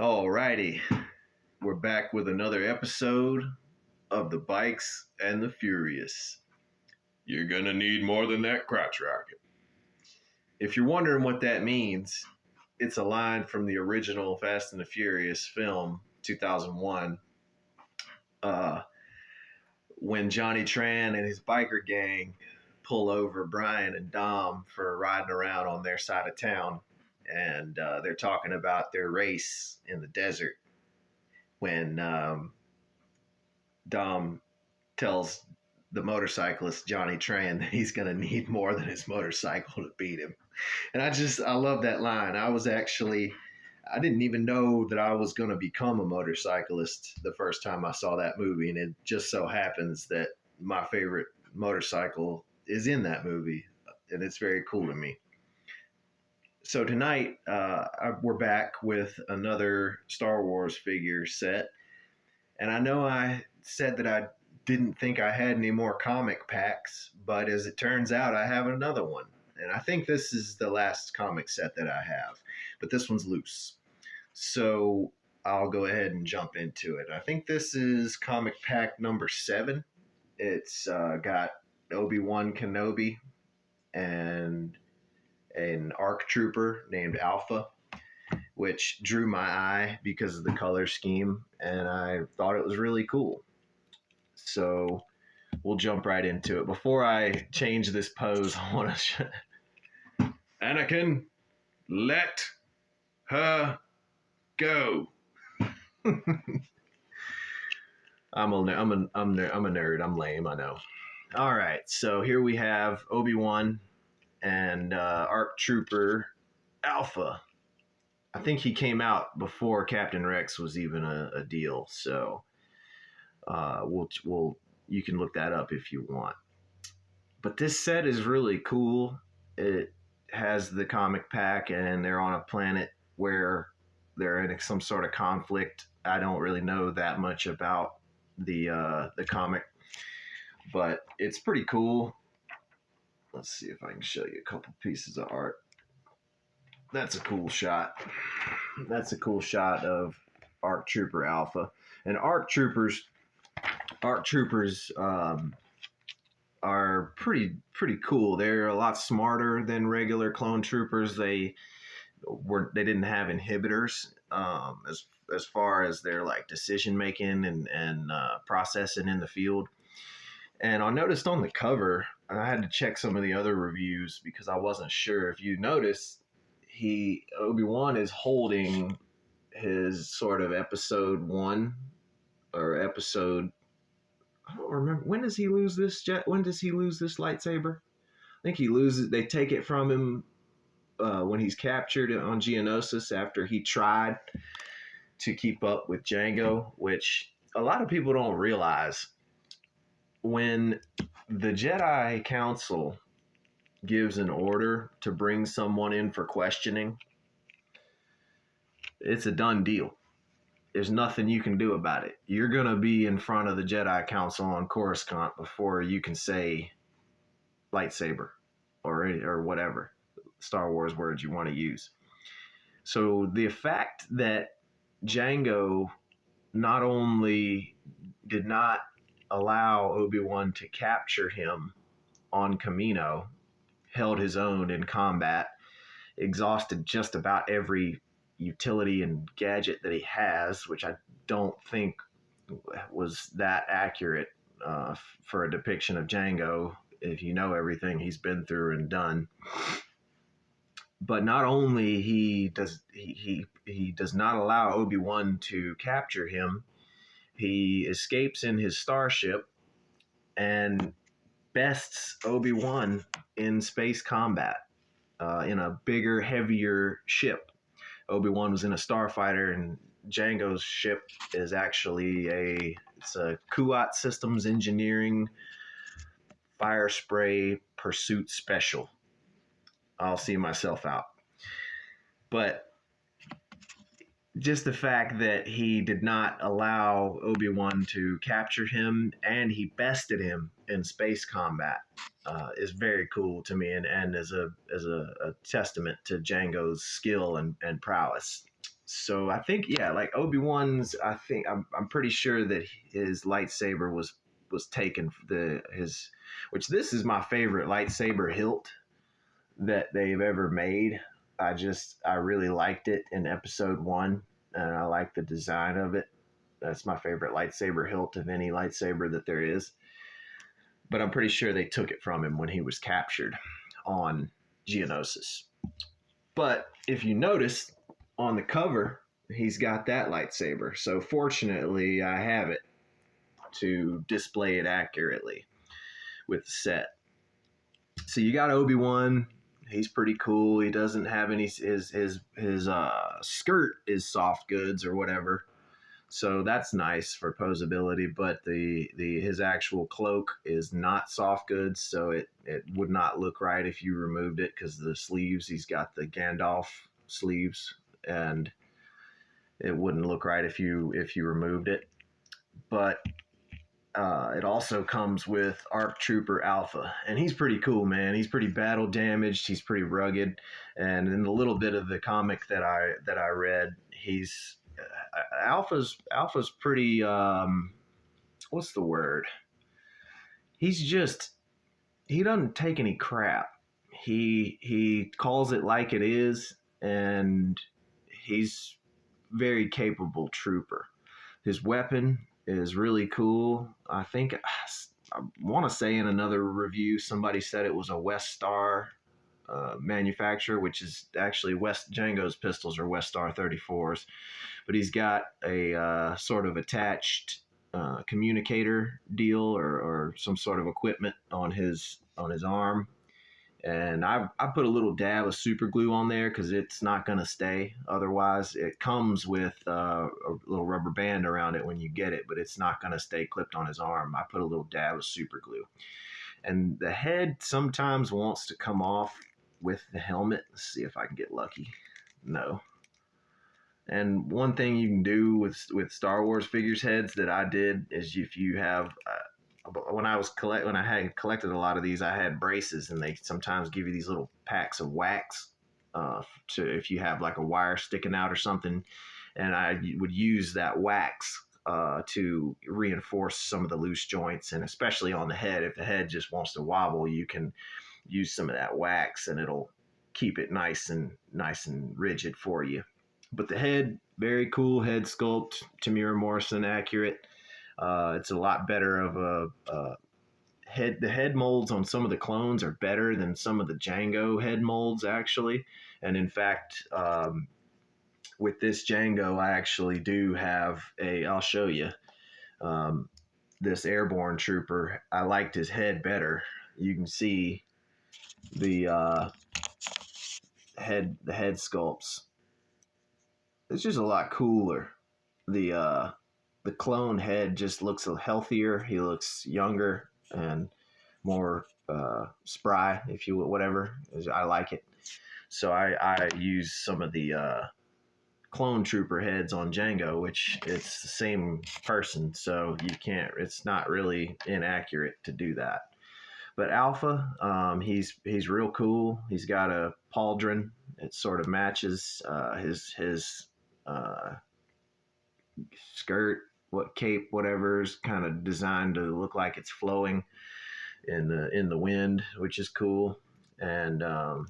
Alrighty, we're back with another episode of the Bikes and the Furious. You're gonna need more than that crotch rocket. If you're wondering what that means, it's a line from the original Fast and the Furious film, 2001, when Johnny Tran and his biker gang pull over Brian and Dom for riding around on their side of town. And they're talking about their race in the desert when Dom tells the motorcyclist Johnny Tran that he's going to need more than his motorcycle to beat him. And I love that line. I didn't even know that I was going to become a motorcyclist the first time I saw that movie. And it just so happens that my favorite motorcycle is in that movie. And it's very cool to me. So tonight, we're back with another Star Wars figure set. And I know I said that I didn't think I had any more comic packs, but as it turns out, I have another one. And I think this is the last comic set that I have, but this one's loose. So I'll go ahead and jump into it. I think this is comic pack number 7. It's got Obi-Wan Kenobi and an ARC trooper named Alpha, which drew my eye because of the color scheme, and I thought it was really cool. So we'll jump right into it. Before I change this pose, I want to Anakin, let her go. I'm a nerd. I'm lame, I know. All right, so here we have Obi-Wan and ARC Trooper Alpha. I think he came out before Captain Rex was even a deal, so you can look that up if you want. But this set is really cool. It has the comic pack, and they're on a planet where they're in some sort of conflict. I don't really know that much about the comic, but it's pretty cool. Let's see if I can show you a couple pieces of art. That's a cool shot. That's a cool shot of ARC Trooper Alpha. And ARC Troopers are pretty cool. They're a lot smarter than regular clone troopers. They didn't have inhibitors as far as their like decision making and processing in the field. And I noticed on the cover, and I had to check some of the other reviews because I wasn't sure. If you notice, Obi-Wan is holding his sort of episode 1 or episode. I don't remember. When does he lose this jet? When does he lose this lightsaber? I think he loses. They take it from him when he's captured on Geonosis after he tried to keep up with Jango, which a lot of people don't realize. When the Jedi Council gives an order to bring someone in for questioning, it's a done deal. There's nothing you can do about it. You're going to be in front of the Jedi Council on Coruscant before you can say lightsaber or whatever Star Wars words you want to use. So the fact that Jango not only did not allow Obi-Wan to capture him on Kamino, held his own in combat, exhausted just about every utility and gadget that he has, which I don't think was that accurate for a depiction of Jango, if you know everything he's been through and done. But not only he does not allow Obi-Wan to capture him, he escapes in his starship and bests Obi-Wan in space combat in a bigger, heavier ship. Obi-Wan was in a starfighter, and Jango's ship is actually a Kuat Systems Engineering Fire Spray Pursuit Special. I'll see myself out. But just the fact that he did not allow Obi-Wan to capture him and he bested him in space combat is very cool to me, and as a testament to Jango's skill and prowess. So I think, yeah, like Obi-Wan's, I'm pretty sure that his lightsaber was taken which this is my favorite lightsaber hilt that they've ever made. I really liked it in episode 1, and I like the design of it. That's my favorite lightsaber hilt of any lightsaber that there is. But I'm pretty sure they took it from him when he was captured on Geonosis. But if you notice on the cover, he's got that lightsaber. So fortunately, I have it to display it accurately with the set. So you got Obi-Wan. He's pretty cool. He doesn't have any. His skirt is soft goods or whatever, so that's nice for posability. But the his actual cloak is not soft goods, so it would not look right if you removed it, because the sleeves, he's got the Gandalf sleeves, and it wouldn't look right if you removed it. But it also comes with ARC Trooper Alpha, and he's pretty cool, man. He's pretty battle damaged. He's pretty rugged, and in the little bit of the comic that I read, he's Alpha's pretty. What's the word? He doesn't take any crap. He calls it like it is, and he's very capable trooper. His weapon is really cool. I think I want to say in another review somebody said it was a West Star manufacturer, which is actually Django's pistols are West Star 34s, but he's got a sort of attached communicator deal or some sort of equipment on his arm. And I put a little dab of super glue on there because it's not going to stay. Otherwise, it comes with a little rubber band around it when you get it, but it's not going to stay clipped on his arm. I put a little dab of super glue. And the head sometimes wants to come off with the helmet. Let's see if I can get lucky. No. And one thing you can do with Star Wars figures heads that I did is, if you have when I had collected a lot of these, I had braces, and they sometimes give you these little packs of wax to, if you have like a wire sticking out or something, and I would use that wax to reinforce some of the loose joints, and especially on the head. If the head just wants to wobble, you can use some of that wax, and it'll keep it nice and rigid for you. But the head, very cool head sculpt, Tamira Morrison accurate. It's a lot better of a head. The head molds on some of the clones are better than some of the Django head molds, actually. And in fact, with this Django, I actually do have I'll show you, this airborne trooper. I liked his head better. You can see the head sculpts. It's just a lot cooler. The clone head just looks healthier. He looks younger and more spry, if you will, whatever. I like it. So I use some of the clone trooper heads on Django, which it's the same person, so it's not really inaccurate to do that. But Alpha, he's real cool. He's got a pauldron. It sort of matches his skirt, cape, whatever, is kind of designed to look like it's flowing in the wind, which is cool. And the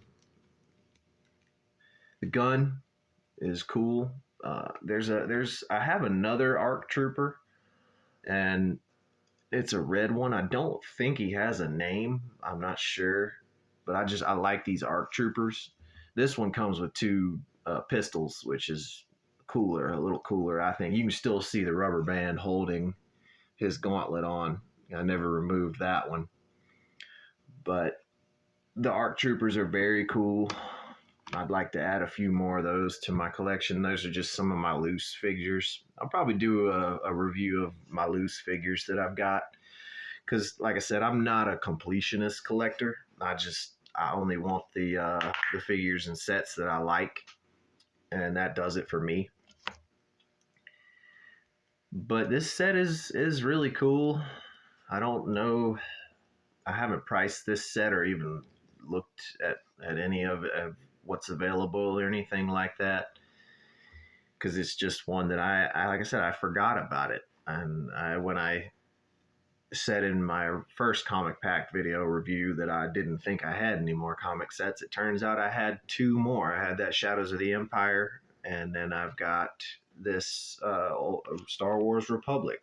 gun is cool. I have another ARC Trooper, and it's a red one. I don't think he has a name. I'm not sure, but I like these ARC Troopers. This one comes with two pistols, which is a little cooler. I think you can still see the rubber band holding his gauntlet on. I never removed that one. But the ARC Troopers are very cool. I'd like to add a few more of those to my collection. Those are just some of my loose figures. I'll probably do a review of my loose figures that I've got, because like I said, I'm not a completionist collector. I only want the figures and sets that I like, and that does it for me. But this set is really cool. I don't know. I haven't priced this set or even looked at any of what's available or anything like that, because it's just one that I like I said, I forgot about it. And when I said in my first comic pack video review that I didn't think I had any more comic sets, it turns out I had two more. I had that Shadows of the Empire, and then I've got this Star Wars Republic.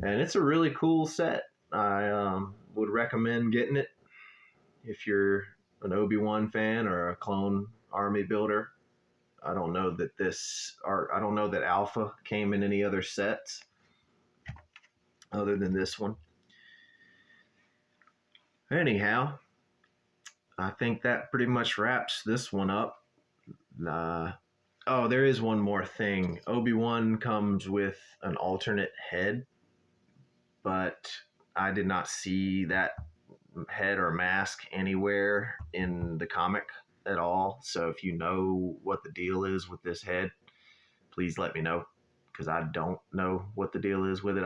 And it's a really cool set. I would recommend getting it if you're an Obi-Wan fan or a clone army builder. I don't know that I don't know that Alpha came in any other sets other than this one. Anyhow, I think that pretty much wraps this one up. Oh, there is one more thing. Obi-Wan comes with an alternate head, but I did not see that head or mask anywhere in the comic at all. So if you know what the deal is with this head, please let me know, because I don't know what the deal is with it.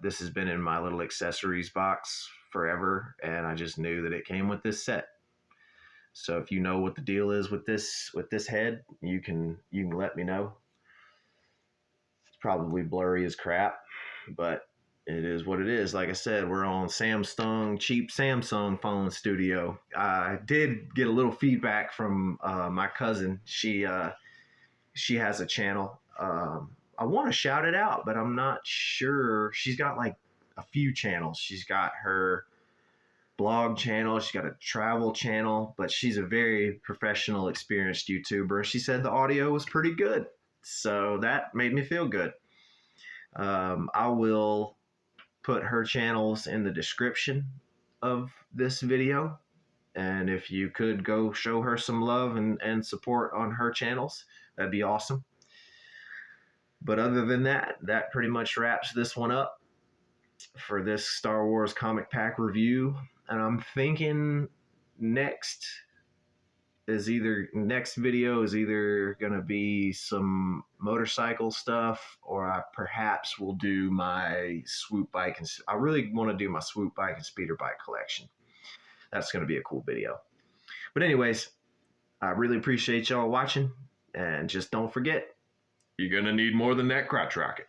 This has been in my little accessories box forever, and I just knew that it came with this set. So if you know what the deal is with this head, you can let me know. It's probably blurry as crap, but it is what it is. Like I said, we're on Samsung, cheap Samsung phone studio. I did get a little feedback from my cousin. She has a channel. I want to shout it out, but I'm not sure. She's got like a few channels. She's got her blog channel. She's got a travel channel, but she's a very professional, experienced YouTuber. She said the audio was pretty good, so that made me feel good. I will put her channels in the description of this video, and if you could go show her some love and support on her channels, that'd be awesome. But other than that, that pretty much wraps this one up for this Star Wars comic pack review. And I'm thinking next video is either going to be some motorcycle stuff, or I perhaps will do my swoop bike. And I really want to do my swoop bike and speeder bike collection. That's going to be a cool video. But anyways, I really appreciate y'all watching, and just don't forget, you're going to need more than that crotch rocket.